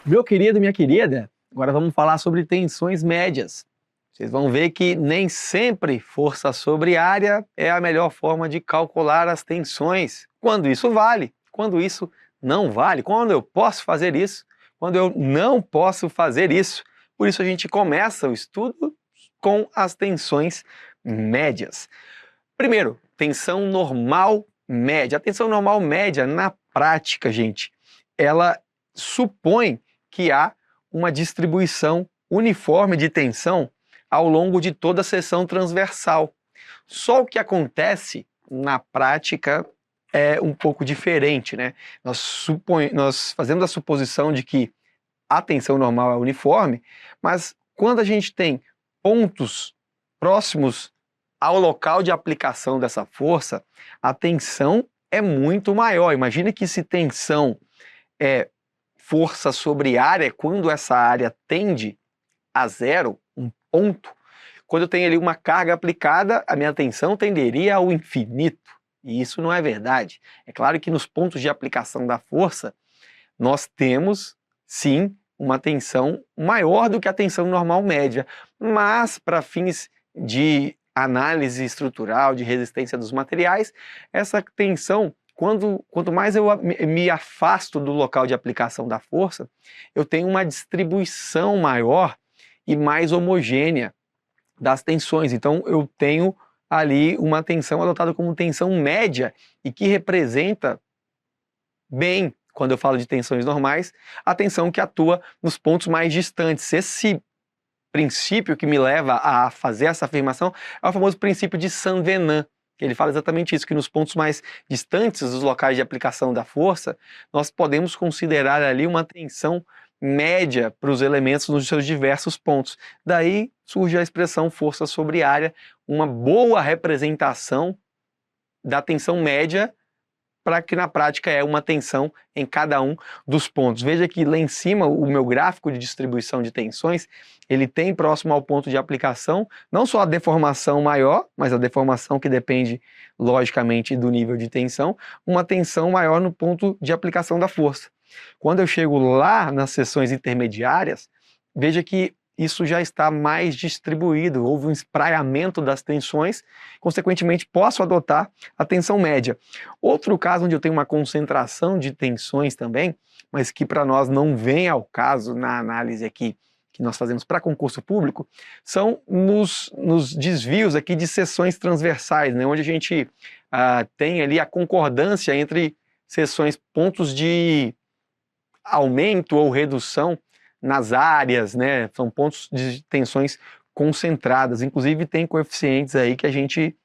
Meu querido, minha querida, agora vamos falar sobre tensões médias. Vocês vão ver que nem sempre força sobre área é a melhor forma de calcular as tensões. Quando isso vale, quando isso não vale, quando eu posso fazer isso, quando eu não posso fazer isso. Por isso a gente começa o estudo com as tensões médias. Primeiro, tensão normal média. A tensão normal média, na prática, gente, ela supõe que há uma distribuição uniforme de tensão ao longo de toda a seção transversal. Só o que acontece na prática é um pouco diferente, né? Nós fazemos a suposição de que a tensão normal é uniforme, mas quando a gente tem pontos próximos ao local de aplicação dessa força, a tensão é muito maior. Imagine que se tensão é força sobre área, quando essa área tende a zero, um ponto, quando eu tenho ali uma carga aplicada, a minha tensão tenderia ao infinito. E isso não é verdade. É claro que nos pontos de aplicação da força, nós temos, sim, uma tensão maior do que a tensão normal média, mas para fins de análise estrutural, de resistência dos materiais, essa tensão, quanto mais eu me afasto do local de aplicação da força, eu tenho uma distribuição maior e mais homogênea das tensões. Então eu tenho ali uma tensão adotada como tensão média e que representa bem, quando eu falo de tensões normais, a tensão que atua nos pontos mais distantes. Esse princípio que me leva a fazer essa afirmação é o famoso princípio de Saint-Venant, que ele fala exatamente isso, que nos pontos mais distantes dos locais de aplicação da força, nós podemos considerar ali uma tensão média para os elementos nos seus diversos pontos. Daí surge a expressão força sobre área, uma boa representação da tensão média, para que na prática é uma tensão em cada um dos pontos. Veja que lá em cima o meu gráfico de distribuição de tensões, ele tem próximo ao ponto de aplicação, não só a deformação maior, mas a deformação que depende logicamente do nível de tensão, uma tensão maior no ponto de aplicação da força. Quando eu chego lá nas seções intermediárias, veja que isso já está mais distribuído, houve um espraiamento das tensões, consequentemente posso adotar a tensão média. Outro caso onde eu tenho uma concentração de tensões também, mas que para nós não vem ao caso na análise aqui que nós fazemos para concurso público, são nos desvios aqui de seções transversais, né, onde a gente tem ali a concordância entre seções, pontos de aumento ou redução nas áreas, né? São pontos de tensões concentradas. Inclusive tem coeficientes aí que a gente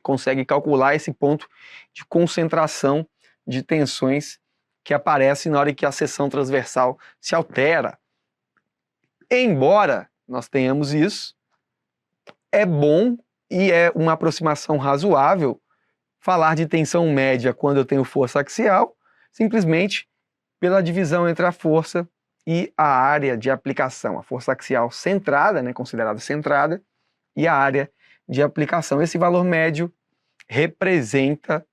consegue calcular esse ponto de concentração de tensões que aparece na hora que a seção transversal se altera. Embora nós tenhamos isso, é bom e é uma aproximação razoável falar de tensão média quando eu tenho força axial, simplesmente pela divisão entre a força e a área de aplicação, a força axial centrada, né, considerada centrada, e a área de aplicação. Esse valor médio representa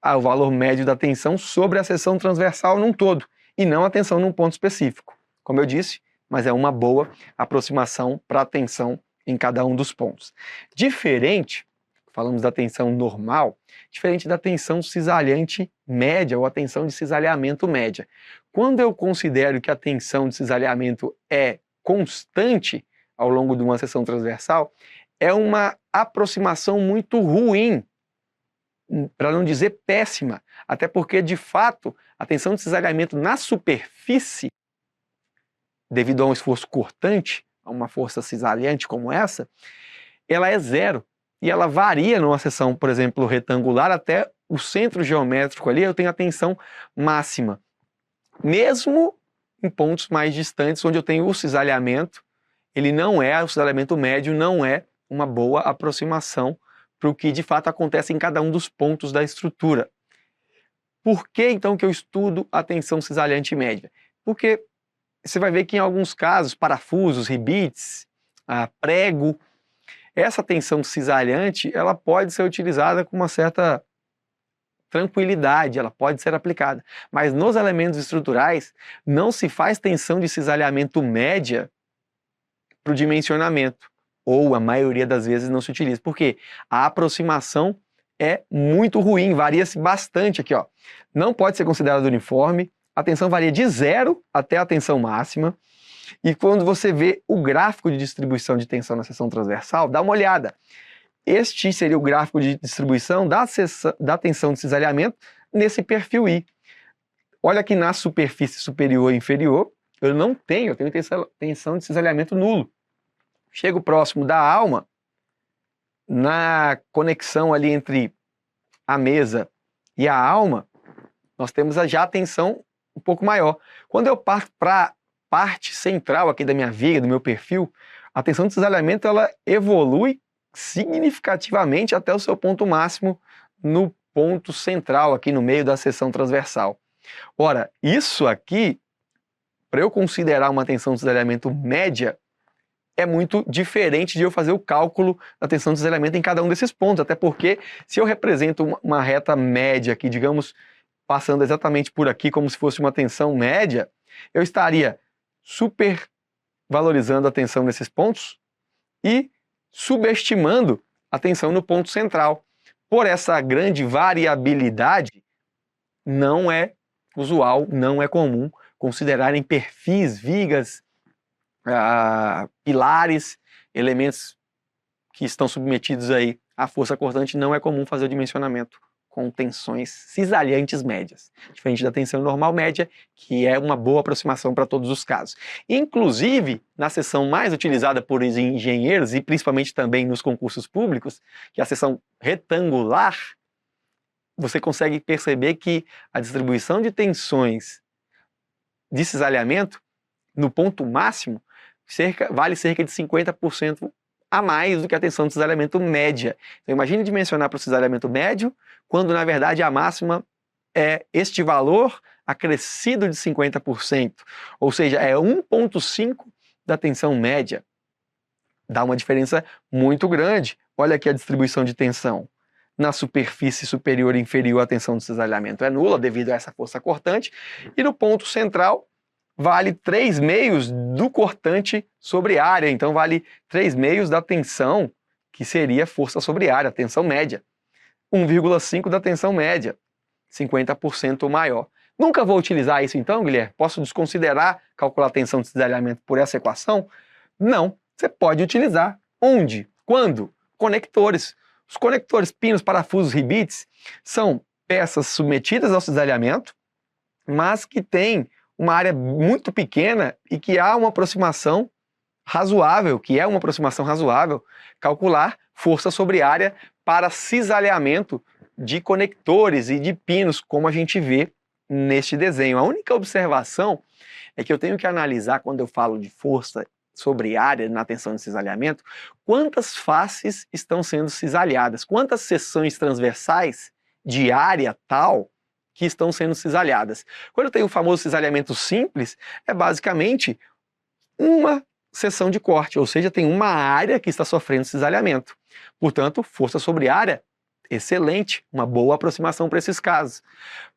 o valor médio da tensão sobre a seção transversal num todo, e não a tensão num ponto específico. Como eu disse, mas é uma boa aproximação para a tensão em cada um dos pontos. Diferente, falamos da tensão normal, diferente da tensão cisalhante média ou a tensão de cisalhamento média. Quando eu considero que a tensão de cisalhamento é constante ao longo de uma seção transversal, é uma aproximação muito ruim, para não dizer péssima, até porque, de fato, a tensão de cisalhamento na superfície, devido a um esforço cortante, a uma força cisalhante como essa, ela é zero. E ela varia numa seção, por exemplo, retangular, até o centro geométrico ali eu tenho a tensão máxima. Mesmo em pontos mais distantes, onde eu tenho o cisalhamento, o cisalhamento médio não é uma boa aproximação para o que de fato acontece em cada um dos pontos da estrutura. Por que então que eu estudo a tensão cisalhante média? Porque você vai ver que em alguns casos, parafusos, ribetes, prego, essa tensão cisalhante ela pode ser utilizada com uma certa tranquilidade, ela pode ser aplicada. Mas nos elementos estruturais, não se faz tensão de cisalhamento média para o dimensionamento, ou a maioria das vezes não se utiliza, porque a aproximação é muito ruim, varia-se bastante aqui, ó. Não pode ser considerado uniforme, a tensão varia de 0 até a tensão máxima, e quando você vê o gráfico de distribuição de tensão na seção transversal, dá uma olhada. Este seria o gráfico de distribuição da tensão de cisalhamento nesse perfil I. Olha que na superfície superior e inferior, eu tenho tensão de cisalhamento nulo. Chego próximo da alma, na conexão ali entre a mesa e a alma, nós temos já a tensão um pouco maior. Quando eu parto para a parte central aqui da minha viga, do meu perfil, a tensão de cisalhamento ela evolui significativamente até o seu ponto máximo no ponto central, aqui no meio da seção transversal. Ora, isso aqui, para eu considerar uma tensão de cisalhamento média, é muito diferente de eu fazer o cálculo da tensão de cisalhamento em cada um desses pontos, até porque se eu represento uma reta média aqui, digamos, passando exatamente por aqui como se fosse uma tensão média, eu estaria supervalorizando a tensão nesses pontos e subestimando a tensão no ponto central. Por essa grande variabilidade, não é usual, não é comum considerarem perfis, vigas, pilares, elementos que estão submetidos aí à força cortante, não é comum fazer o dimensionamento com tensões cisalhantes médias, diferente da tensão normal média, que é uma boa aproximação para todos os casos. Inclusive, na seção mais utilizada por engenheiros e principalmente também nos concursos públicos, que é a seção retangular, você consegue perceber que a distribuição de tensões de cisalhamento no ponto máximo vale cerca de 50% a mais do que a tensão de cisalhamento média. Então imagine dimensionar para o cisalhamento médio, quando na verdade a máxima é este valor acrescido de 50%, ou seja, é 1,5 da tensão média. Dá uma diferença muito grande. Olha aqui a distribuição de tensão. Na superfície superior e inferior, a tensão de cisalhamento é nula devido a essa força cortante, e no ponto central vale 3/2 do cortante sobre área, então vale 3/2 da tensão, que seria força sobre área, tensão média. 1,5 da tensão média, 50% maior. Nunca vou utilizar isso então, Guilherme? Posso desconsiderar calcular a tensão de cisalhamento por essa equação? Não, você pode utilizar. Onde? Quando? Conectores. Os conectores, pinos, parafusos, ribetes são peças submetidas ao cisalhamento, mas que têm uma área muito pequena e que há uma aproximação razoável, calcular força sobre área para cisalhamento de conectores e de pinos, como a gente vê neste desenho. A única observação é que eu tenho que analisar, quando eu falo de força sobre área na tensão de cisalhamento, quantas faces estão sendo cisalhadas, quantas seções transversais de área tal que estão sendo cisalhadas. Quando eu tenho o famoso cisalhamento simples, é basicamente uma seção de corte, ou seja, tem uma área que está sofrendo cisalhamento. Portanto, força sobre área, excelente, uma boa aproximação para esses casos.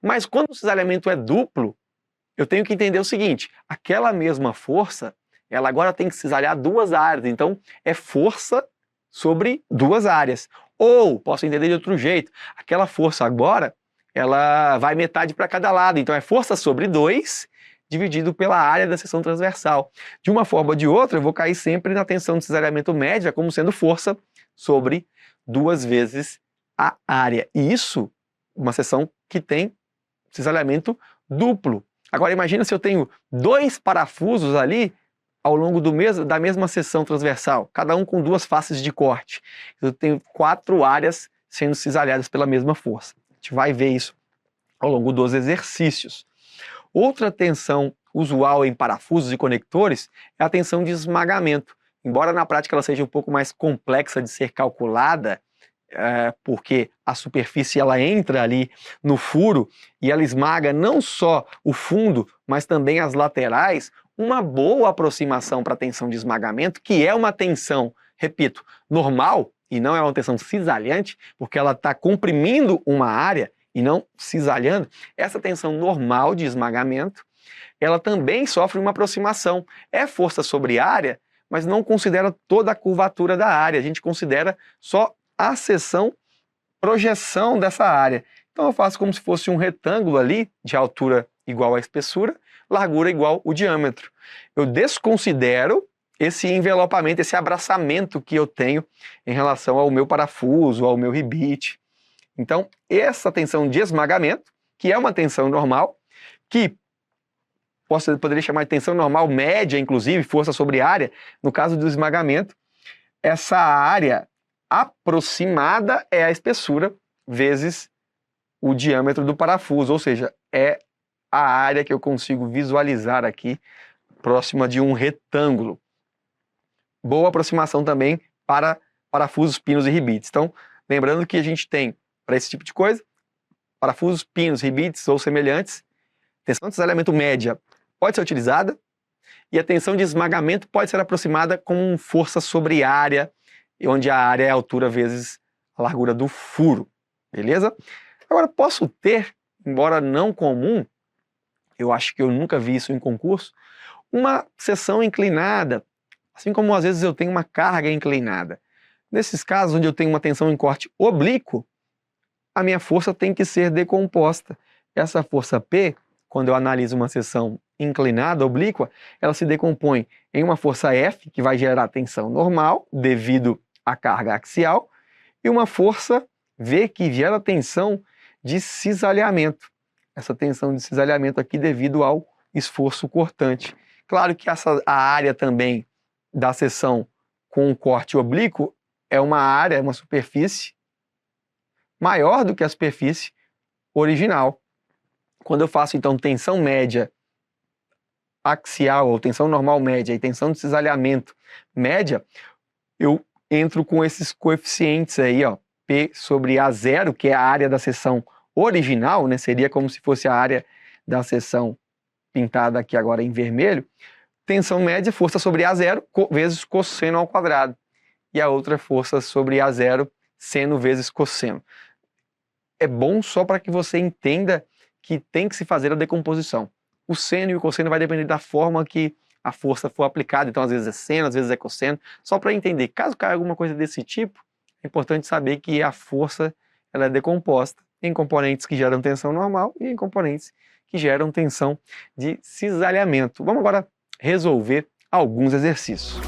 Mas quando o cisalhamento é duplo, eu tenho que entender o seguinte, aquela mesma força, ela agora tem que cisalhar duas áreas, então é força sobre duas áreas. Ou, posso entender de outro jeito, aquela força agora ela vai metade para cada lado, então é força sobre 2 dividido pela área da seção transversal. De uma forma ou de outra, eu vou cair sempre na tensão de cisalhamento média como sendo força sobre 2 vezes a área. E isso, uma seção que tem cisalhamento duplo. Agora imagina se eu tenho 2 parafusos ali ao longo da mesma seção transversal, cada um com 2 faces de corte. Eu tenho 4 áreas sendo cisalhadas pela mesma força. A gente vai ver isso ao longo dos exercícios. Outra tensão usual em parafusos e conectores é a tensão de esmagamento. Embora na prática ela seja um pouco mais complexa de ser calculada, porque a superfície ela entra ali no furo e ela esmaga não só o fundo, mas também as laterais, uma boa aproximação para a tensão de esmagamento, que é uma tensão, repito, normal, e não é uma tensão cisalhante, porque ela está comprimindo uma área e não cisalhando, essa tensão normal de esmagamento, ela também sofre uma aproximação. É força sobre área, mas não considera toda a curvatura da área, a gente considera só a seção, projeção dessa área. Então eu faço como se fosse um retângulo ali, de altura igual à espessura, largura igual o diâmetro. Eu desconsidero esse envelopamento, esse abraçamento que eu tenho em relação ao meu parafuso, ao meu ribite. Então, essa tensão de esmagamento, que é uma tensão normal, que poderia chamar de tensão normal média, inclusive, força sobre área, no caso do esmagamento, essa área aproximada é a espessura vezes o diâmetro do parafuso, ou seja, é a área que eu consigo visualizar aqui, próxima de um retângulo. Boa aproximação também para parafusos, pinos e ribites. Então, lembrando que a gente tem, para esse tipo de coisa, parafusos, pinos, ribites ou semelhantes, tensão de cisalhamento média pode ser utilizada e a tensão de esmagamento pode ser aproximada com força sobre área, onde a área é a altura vezes a largura do furo, beleza? Agora, posso ter, embora não comum, eu acho que eu nunca vi isso em concurso, uma seção inclinada, assim como às vezes eu tenho uma carga inclinada. Nesses casos onde eu tenho uma tensão em corte oblíquo, a minha força tem que ser decomposta. Essa força P, quando eu analiso uma seção inclinada, oblíqua, ela se decompõe em uma força F, que vai gerar tensão normal, devido à carga axial, e uma força V, que gera tensão de cisalhamento. Essa tensão de cisalhamento aqui devido ao esforço cortante. Claro que a área também da seção com o corte oblíquo é uma área, uma superfície maior do que a superfície original. Quando eu faço, então, tensão média axial, ou tensão normal média, e tensão de cisalhamento média, eu entro com esses coeficientes aí, ó, P sobre A0, que é a área da seção original, né? Seria como se fosse a área da seção pintada aqui agora em vermelho. Tensão média, força sobre A0, vezes cosseno ao quadrado. E a outra força sobre A0, seno vezes cosseno. É bom só para que você entenda que tem que se fazer a decomposição. O seno e o cosseno vai depender da forma que a força for aplicada. Então, às vezes é seno, às vezes é cosseno. Só para entender, caso caia alguma coisa desse tipo, é importante saber que a força ela é decomposta em componentes que geram tensão normal e em componentes que geram tensão de cisalhamento. Vamos agora resolver alguns exercícios.